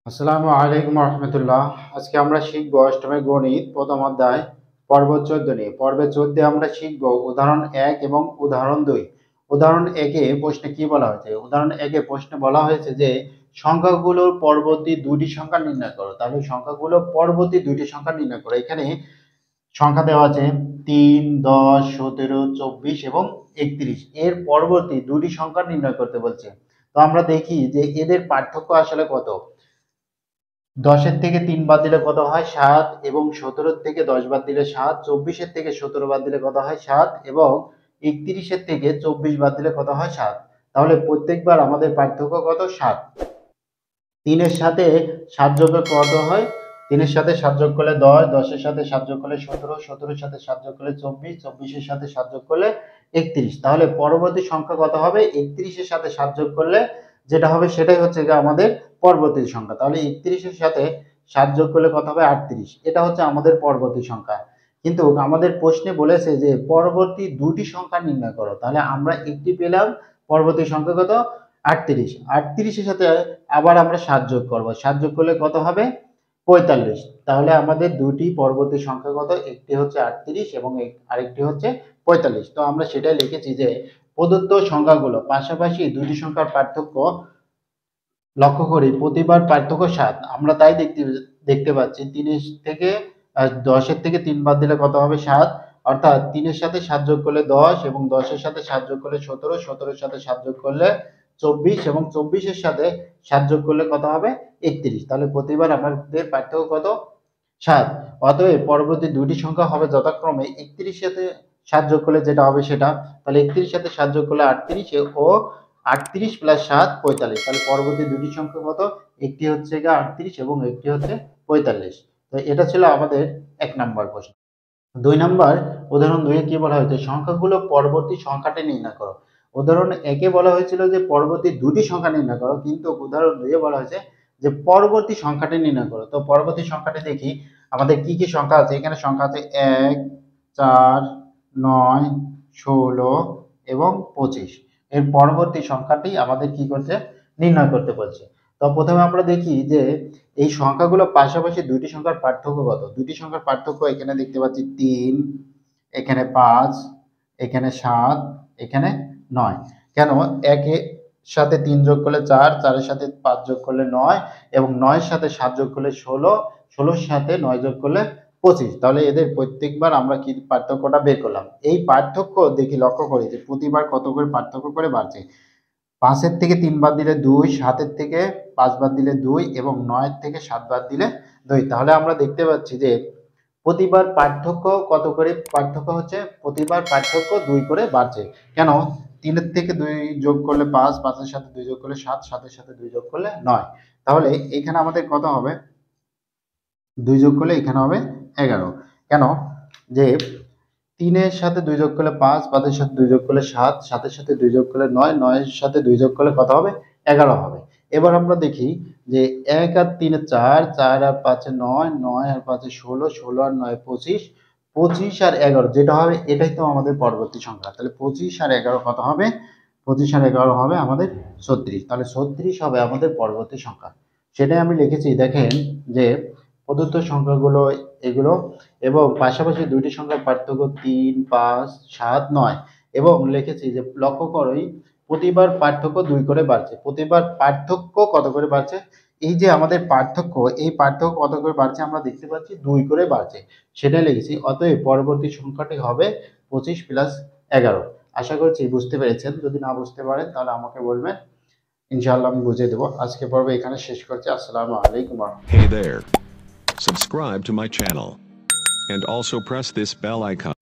আসসালামু আলাইকুম রহমতুল্লাহ। আজকে আমরা শিখবো অষ্টমের গণিত প্রথম অধ্যায় পর্ব 14 নিয়ে। পর্বে 14 আমরা শিখবো উদাহরণ 1 এবং উদাহরণ 2। উদাহরণ 1 এ প্রশ্নে কি বলা হয়েছে? উদাহরণ 1 এ প্রশ্নে বলা হয়েছে যে সংখ্যাগুলোর পরবর্তী দুটি সংখ্যা নির্ণয় করো। তাহলে সংখ্যাগুলোর পরবর্তী দুটি সংখ্যা নির্ণয় করো। এখানে সংখ্যা দেওয়া আছে 3, 10, 17, 24 এবং 31। এর পরবর্তী দুটি সংখ্যা নির্ণয় করতে বলছে। তো আমরা দেখি যে এদের পার্থক্য আসলে কত। 10-এর থেকে 3 বাদ দিলে কত হয়? 7। এবং 17-এর থেকে 10 বাদ দিলে 7। 24-এর থেকে 17 বাদ দিলে কত হয়? 7। এবং 31-এর থেকে 24 বাদ দিলে কত হয়? 7। তাহলে প্রত্যেকবার আমাদের পার্থক্য কত? 7। 3-এর সাথে 7 যোগ কত হয়? 3-এর সাথে 7 যোগ করলে 10, 10-এর সাথে 7 যোগ করলে 17, 17-এর সাথে 7 যোগ করলে 24, 24-এর সাথে 7 যোগ করলে 31। তাহলে পরবর্তী সংখ্যা কত হবে? 31-এর সাথে 7 যোগ করলে যেটা হবে সেটাই হচ্ছে গিয়ে আমাদের পরবর্তী সংখ্যা। তাহলে 31-এর সাথে 7 যোগ করলে কত হবে? 38। এটা হচ্ছে আমাদের পরবর্তী সংখ্যা। কিন্তু আমাদের প্রশ্নে বলেছে যে পরবর্তী দুটি সংখ্যা নির্ণয় করো। তাহলে আমরা একটি পেলাম, পরবর্তী সংখ্যা কত? 38। 38-এর সাথে আবার আমরা 7 যোগ করব। 7 যোগ করলে কত হবে? 45। তাহলে আমাদের দুটি পরবর্তী সংখ্যা কত? একটি হচ্ছে 38 এবং আরেকটি হচ্ছে 45। তো আমরা সেটাই লিখেছি যে প্রদত্ত সংখ্যাগুলো পাশাপাশি দুটি সংখ্যার পার্থক্য লক্ষ্য করি, প্রতিবার পার্থক্য 7। আমরা তাই দেখতে পাচ্ছি 3-এর থেকে 10-এর থেকে 3 বাদ দিলে কত হবে? 7। অর্থাৎ 3-এর সাথে 7 যোগ করলে 10 এবং 10-এর সাথে 7 যোগ করলে 17, 17-এর সাথে 7 যোগ করলে 24 এবং 24-এর সাথে 7 যোগ করলে কত হবে? 31। তাহলে প্রতিবার আমাদের পার্থক্য কত? 7। অতএব পরবর্তী দুটি সংখ্যা হবে যথাক্রমে 31-এর সাথে 7 যোগ করলে যেটা হবে সেটা। তাহলে 31-এর সাথে 7 যোগ করলে 38 ও 38 প্লাস 7 45। তাহলে পরবর্তী দুটি সংখ্যা কত? একটি হচ্ছে গিয়ে 38 এবং একটি হচ্ছে 45। তো এটা ছিল আমাদের 1 নাম্বার প্রশ্ন। 2 নাম্বার উদাহরণ 2 এ কি বলা হয়েছে? সংখ্যাগুলো পরবর্তী সংখ্যাটি নির্ণয় করো। উদাহরণ 1 এ বলা হয়েছিল যে পরবর্তী দুটি সংখ্যা নির্ণয় করো, কিন্তু উদাহরণ 2 এ বলা হয়েছে যে পরবর্তী সংখ্যাটি নির্ণয় করো। তো পরবর্তী সংখ্যাটি দেখি আমাদের কি কি সংখ্যা আছে। এখানে সংখ্যা আছে 1, 4, 9, 16 এবং 25। এর পরবর্তী সংখ্যাটি আমাদের কি করছে? নির্ণয় করতে বলছে। তো প্রথমে আমরা দেখি যে এই সংখ্যাগুলো পাশাপাশি দুইটি সংখ্যার পার্থক্য কত। দুইটি সংখ্যার পার্থক্য এখানে দেখতে পাচ্ছি 3, এখানে 5, এখানে 7, এখানে 9। কেন? 1 এর সাথে 3 যোগ করলে 4, 4 এর সাথে 5 যোগ করলে 9 এবং 9 এর সাথে 7 যোগ করলে 16, 16 এর সাথে 9 যোগ করলে 25। তাহলে এদের প্রত্যেকবার আমরা কি পার্থক্যটা বের করলাম। এই পার্থক্য দেখি লক্ষ্য করি যে প্রতিবার কত করে পার্থক্য করে বাড়ছে। 5-এর থেকে 3 বাদ দিলে 2, 7-এর থেকে 5 বাদ দিলে 2 এবং 9-এর থেকে 7 বাদ দিলে 2। তাহলে আমরা দেখতে পাচ্ছি যে প্রতিবার পার্থক্য কত করে পার্থক্য হচ্ছে? প্রতিবার পার্থক্য 2 করে বাড়ছে। কেন? 3-এর থেকে 2 যোগ করলে 5, 5-এর সাথে 2 যোগ করলে 7, 7-এর সাথে 2 যোগ করলে 9। তাহলে এখানে আমাদের কত হবে? 2 যোগ করলে এখানে হবে 11। কেন? যে 3-এর সাথে 2 যোগ করলে 5, 5-এর সাথে 2 যোগ করলে 7, 7-এর সাথে 2 যোগ করলে 9, 9-এর সাথে 2 যোগ করলে কত হবে? 11 হবে। এবার আমরা দেখি যে 1 আর 3 এ 4, 4 আর 5 এ 9, 9 আর 5 এ 16, 16 আর 9 এ 25, 25 আর 11 যেটা হবে এটাই তো আমাদের পরবর্তী সংখ্যা। তাহলে 25 আর 11 কত হবে? 25 আর 11 হবে আমাদের 36। তাহলে 36 হবে আমাদের পরবর্তী সংখ্যা। সেটাই আমি লিখেছি। দেখেন যে প্রদত্ত সংখ্যাগুলো এগুলো এবং পাশাপাশি দুইটি সংখ্যার পার্থক্য 3, 5, 7, 9 এবং লিখেছি যে লক্ষ্য করোই প্রতিবার পার্থক্য 2 করে বাড়ছে। প্রতিবার পার্থক্য কত করে বাড়ছে? এই যে আমাদের পার্থক্য, এই পার্থক্য কত করে বাড়ছে আমরা দেখতে পাচ্ছি 2 করে বাড়ছে। সেটাই লিখেছি। অতএব পরবর্তী সংখ্যাটি হবে 25 প্লাস 11। আশা করছি বুঝতে পেরেছেন। যদি না বুঝতে পারেন তাহলে আমাকে বলবেন। ইনশাআল্লাহ আমি বুঝিয়ে দেব। আজকে পর্ব এখানে শেষ করছি। আসসালামু আলাইকুম ওয়া রাহমাতুল্লাহ। Hey there. Subscribe to my channel. And also press this bell icon.